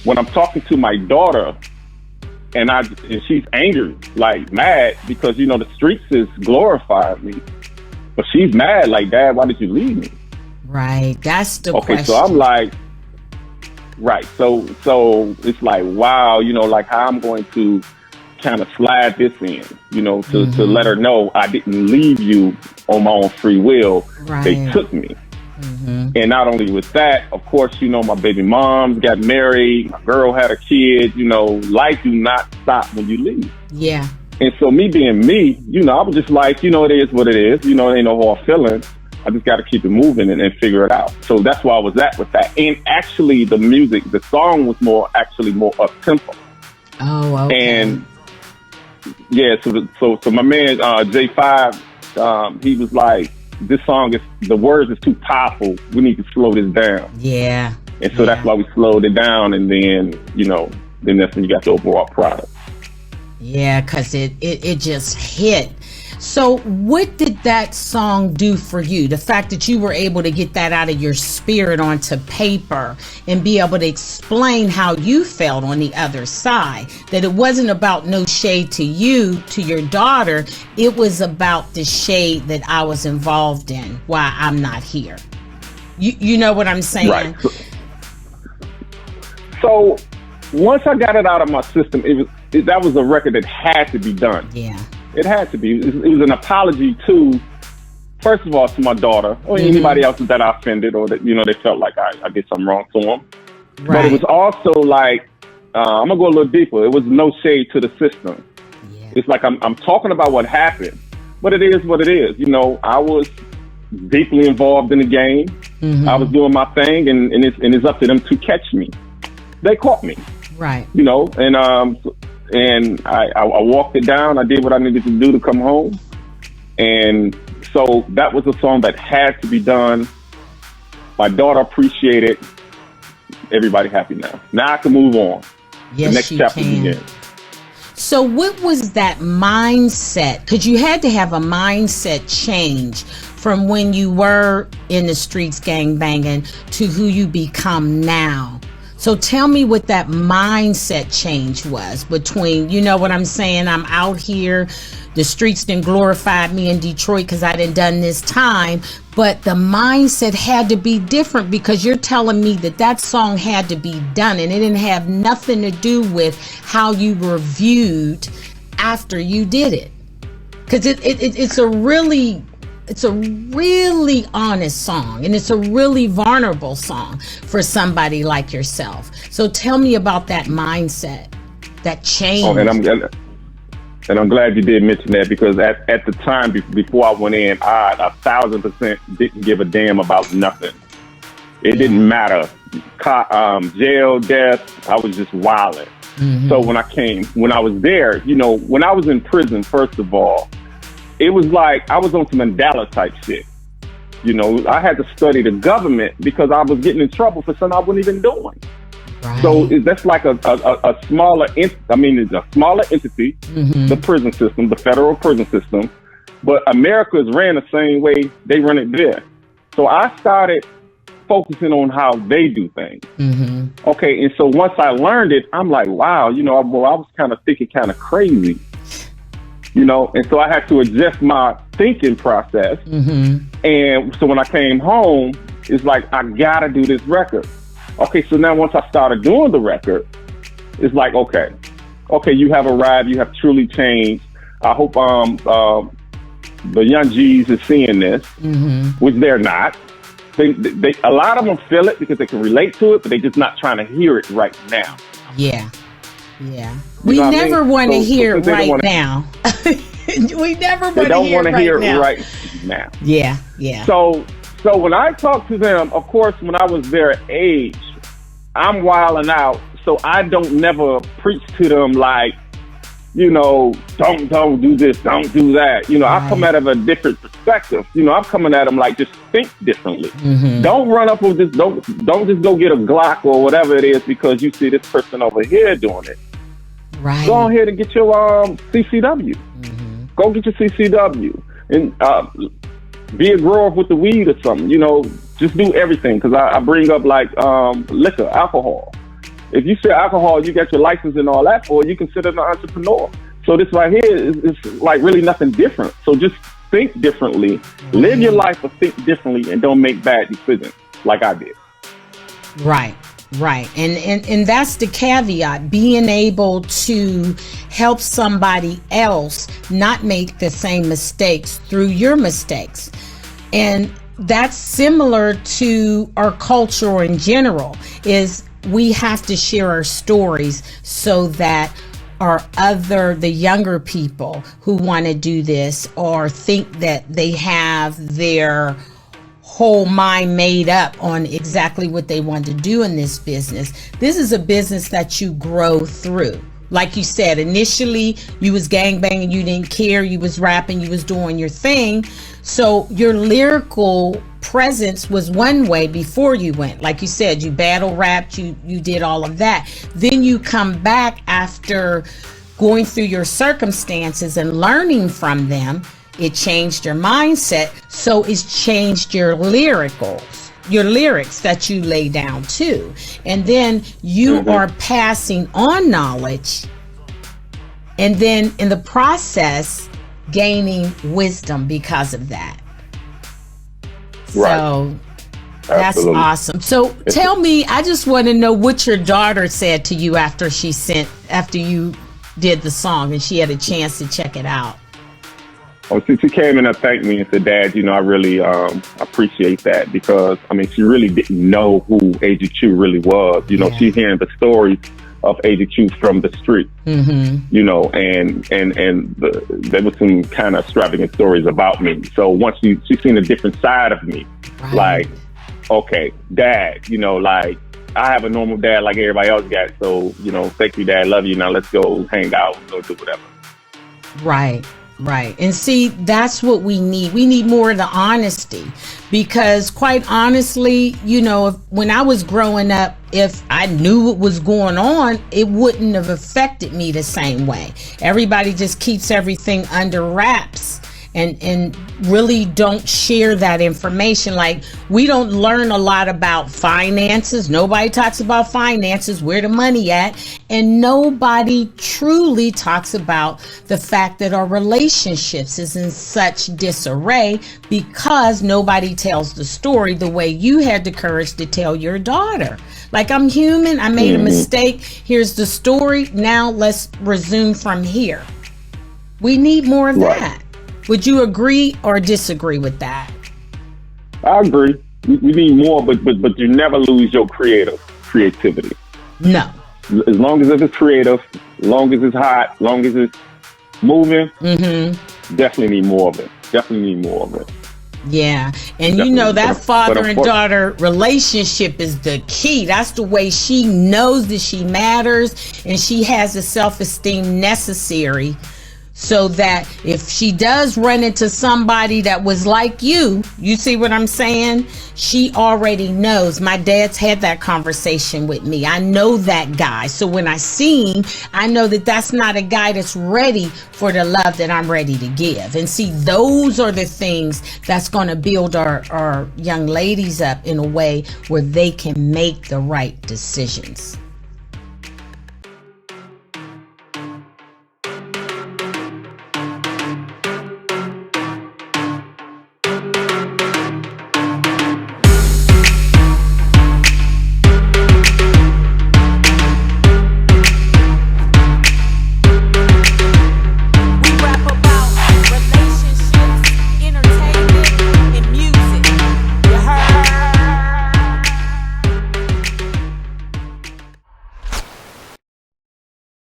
when I'm talking to my daughter, and she's angry, like mad, because the streets has glorified me, but she's mad, like, Dad, why did you leave me? Right, that's the question. So I'm like, right, so it's like, wow, like how I'm going to kind of slide this in, to let her know I didn't leave you on my own free will. Right. They took me. And not only with that, of course, my baby mom got married, my girl had a kid, life do not stop when you leave. Yeah. And so me being me, I was just like, it is what it is. It ain't no hard feelings. I just got to keep it moving and figure it out. So that's where I was at with that. And actually the song was more up-tempo. Oh, okay. And yeah, so my man, J5, he was like, this song the words is too powerful. We need to slow this down. Yeah. And so that's why we slowed it down. And then, then that's when you got the overall product. Yeah, because it just hit. So what did that song do for you? The fact that you were able to get that out of your spirit onto paper and be able to explain how you felt on the other side, that it wasn't about no shade to you, to your daughter. It was about the shade that I was involved in while I'm not here. You know what I'm saying? Right. So once I got it out of my system, that was a record that had to be done. Yeah. It had to be. It was an apology to, first of all, to my daughter or anybody else that I offended or that, they felt like I did something wrong to them. Right. But it was also like, I'm going to go a little deeper. It was no shade to the system. Yeah. It's like I'm talking about what happened, but it is what it is. I was deeply involved in the game. I was doing my thing, and it's up to them to catch me. They caught me. Right. And I walked it down. I did what I needed to do to come home. And so that was a song that had to be done. My daughter appreciated it. Everybody happy now. Now I can move on. Yes, the next chapter begins. So what was that mindset? Because you had to have a mindset change from when you were in the streets gang banging to who you become now. So tell me what that mindset change was between, you know what I'm saying? I'm out here, the streets didn't glorify me in Detroit because I didn't done this time, but the mindset had to be different because you're telling me that song had to be done and it didn't have nothing to do with how you were viewed after you did it. Because it's a really honest song, and it's a really vulnerable song for somebody like yourself. So tell me about that mindset, that change. Oh, and I'm glad you did mention that, because at the time before I went in, I 1,000% didn't give a damn about nothing. It didn't matter. Jail, death, I was just wilding. So when I was there, when I was in prison, first of all, it was like I was on some Mandela type shit. I had to study the government because I was getting in trouble for something I wasn't even doing. Right. So that's like a smaller, it's a smaller entity, the prison system, the federal prison system. But America is ran the same way they run it there. So I started focusing on how they do things. Okay, and so once I learned it, I'm like, wow, I was kind of thinking kind of crazy. And so I had to adjust my thinking process. And so when I came home, it's like, I gotta do this record. Okay, so now once I started doing the record, it's like, okay, you have arrived, you have truly changed. I hope the young G's is seeing this, which they're not. They a lot of them feel it because they can relate to it, but they're just not trying to hear it right now. Yeah. We never want to hear it right now. We never want to hear it right now. Yeah. So when I talk to them, of course, when I was their age, I'm wilding out. So I don't never preach to them like, don't do this, don't do that. I come at it a different perspective. I'm coming at them like, just think differently. Don't run up with this. Don't just go get a Glock or whatever it is because you see this person over here doing it. Right. Go ahead and get your CCW. Go get your CCW and be a grower with the weed or something. Just do everything, because I bring up like liquor, alcohol. If you sell alcohol, you got your license and all that for it, you consider an entrepreneur. So this right here is like really nothing different. So just think differently, live your life, but think differently, and don't make bad decisions like I did. Right. Right. And that's the caveat, being able to help somebody else not make the same mistakes through your mistakes. And that's similar to our culture in general, is we have to share our stories so that the younger people who want to do this or think that they have their whole mind made up on exactly what they want to do in this business. This is a business that you grow through. Like you said, initially you was gangbanging, you didn't care, you was rapping, you was doing your thing. So your lyrical presence was one way before you went. Like you said, you battle rapped, you did all of that. Then you come back after going through your circumstances and learning from them. It changed your mindset, so it's changed your lyrics that you lay down too. And then you are passing on knowledge, and then in the process, gaining wisdom because of that. Right. So that's Absolutely. awesome. So tell me, I just want to know what your daughter said to you after you did the song and she had a chance to check it out. Oh, she came in and thanked me and said, "Dad, I really appreciate that," because she really didn't know who AGQ really was. She's hearing the stories of AGQ from the street. And there was some kind of extravagant stories about me. So once she's seen a different side of me, right. Like, okay, Dad, like I have a normal dad like everybody else got. So thank you, Dad, love you. Now let's go hang out, go do whatever. Right. Right. And see, that's what we need. We need more of the honesty, because quite honestly, when I was growing up, if I knew what was going on, it wouldn't have affected me the same way. Everybody just keeps everything under wraps and really don't share that information. Like, we don't learn a lot about finances. Nobody talks about finances, where the money at, and nobody truly talks about the fact that our relationships is in such disarray because nobody tells the story the way you had the courage to tell your daughter. Like, I'm human, I made a mistake, here's the story, now let's resume from here. We need more of that. Would you agree or disagree with that? I agree. We need more, but you never lose your creativity. No. As long as it's creative, as long as it's hot, as long as it's moving, definitely need more of it. Definitely need more of it. Yeah. And Definitely. That father and daughter relationship is the key. That's the way she knows that she matters and she has the self-esteem necessary, so that if she does run into somebody that was like you see what I'm saying? She already knows. My dad's had that conversation with me. I know that guy. So when I see him, I know that that's not a guy that's ready for the love that I'm ready to give. And see, those are the things that's going to build our young ladies up in a way where they can make the right decisions.